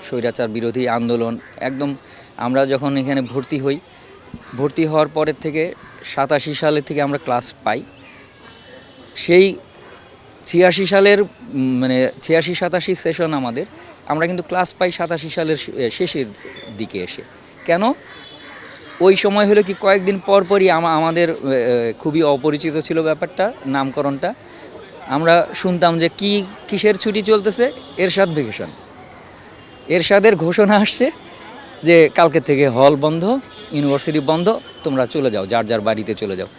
স্বৈরাচার বিরোধী আন্দোলন একদম। আমরা যখন এখানে ভর্তি হওয়ার পরের থেকে 87 সালের থেকে আমরা ক্লাস পাই। সেই 86 সালের মানে 86-87 সেশন আমরা কিন্তু ক্লাস পাই 87 সালের শেষের দিকে এসে। কেন? ওই সময় হলো কি কয়েকদিন পরই আমাদের খুবই অপরিচিত ছিল ব্যাপারটা, নামকরণটা। আমরা শুনতাম যে কিসের ছুটি চলতেছে, এরশাদ ভ্যাকেশন। এরশাদের ঘোষণা আসছে যে কালকে থেকে হল বন্ধ, ইউনিভার্সিটি বন্ধ, তোমরা চলে যাও, যার যার বাড়িতে চলে যাও।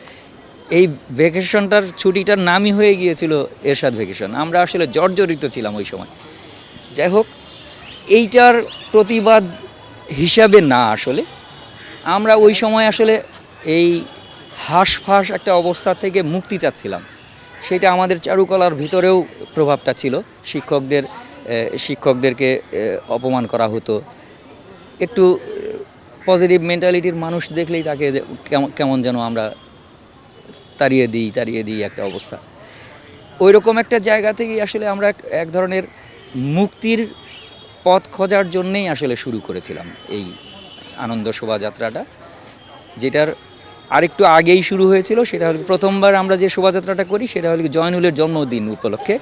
এই ভ্যাকেশনটার ছুটিটার নামই হয়ে গিয়েছিল এরশাদ ভ্যাকেশন। আমরা আসলে জর্জরিত ছিলাম ওই সময়। যাই হোক, এইটার প্রতিবাদ হিসাবে না, আসলে আমরা ওই সময় আসলে এই হাঁসফাঁস একটা অবস্থা থেকে মুক্তি চাচ্ছিলাম। সেটা আমাদের চারুকলার ভিতরেও প্রভাবটা ছিল। শিক্ষকদেরকে অপমান করা হতো। একটু পজিটিভ মেন্টালিটির মানুষ দেখলেই তাকে যে কেমন যেন আমরা তাড়িয়ে দিই একটা অবস্থা। ওই রকম একটা জায়গা থেকেই আসলে আমরা এক ধরনের মুক্তির পথ খোঁজার জন্যেই আসলে শুরু করেছিলাম এই আনন্দ শোভাযাত্রাটা, যেটার আরেকটু আগেই শুরু হয়েছিল। সেটা হলো প্রথমবার আমরা যে শোভাযাত্রাটা করি সেটা হলো জয়নুলের জন্মদিন উপলক্ষে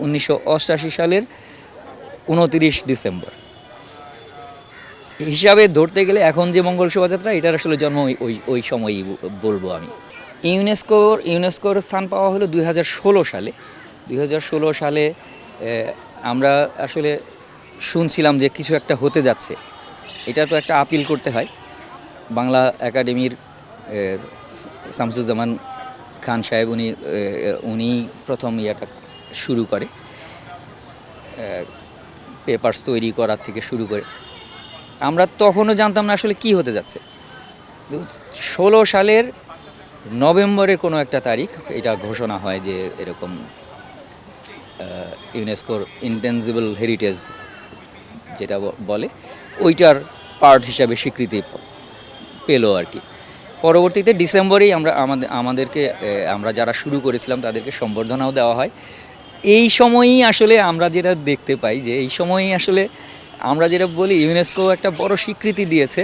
1988 সালের 29 ডিসেম্বর হিসাবে ধরতে গেলে এখন যে মঙ্গল শোভাযাত্রা, এটার আসলে জন্ম ওই সময়ই বলবো আমি। ইউনেস্কোর স্থান পাওয়া হলো 2016 সালে। 2016 সালে আমরা আসলে শুনছিলাম যে কিছু একটা হতে যাচ্ছে। এটা তো একটা আপিল করতে হয়। বাংলা একাডেমির শামসুজ্জামান খান সাহেব উনি প্রথম ইয়েটা শুরু করে, পেপারস তৈরি করার থেকে শুরু করে। আমরা তখনও জানতাম না আসলে কি হতে যাচ্ছে। 16 সালের নভেম্বরের কোনো একটা তারিখ এটা ঘোষণা হয় যে এরকম ইউনেস্কোর ইনটেনজিবল হেরিটেজ যেটা বলে, ওইটার পার্ট হিসাবে স্বীকৃতি পেল আর কি। পরবর্তীতে ডিসেম্বরেই আমাদেরকে আমরা যারা শুরু করেছিলাম তাদেরকে সম্বর্ধনাও দেওয়া হয়। এই সময়ই আসলে আমরা যেটা দেখতে পাই যে এই সময়ই আসলে আমরা যেটা বলি ইউনেস্কো একটা বড় স্বীকৃতি দিয়েছে,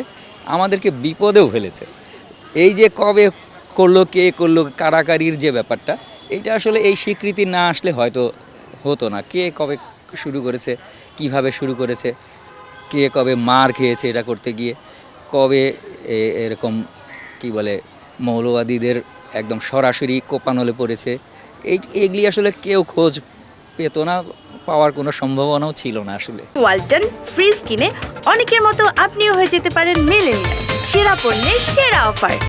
আমাদেরকে বিপদেও ফেলেছে। এই যে কবে কে করলো কারাকারির যে ব্যাপারটা, এইটা আসলে এই স্বীকৃতি না আসলে হয়তো হতো না। কে কবে শুরু করেছে, কিভাবে শুরু করেছে, কে কবে মার খেয়েছে এটা করতে গিয়ে, কবে এরকম কি বলে মৌলবাদীদের একদম সরাসরি কোপানলে পড়েছে, এগুলি আসলে কেউ খোঁজ পেত না, পাওয়ার কোনো সম্ভাবনাও ছিল না আসলে। ওয়ালটন ফ্রিজ কিনে অনেকের মতো আপনিও হয়ে যেতে পারেন মিলেনিয়াল। সেরা পণ্যের সেরা অফার।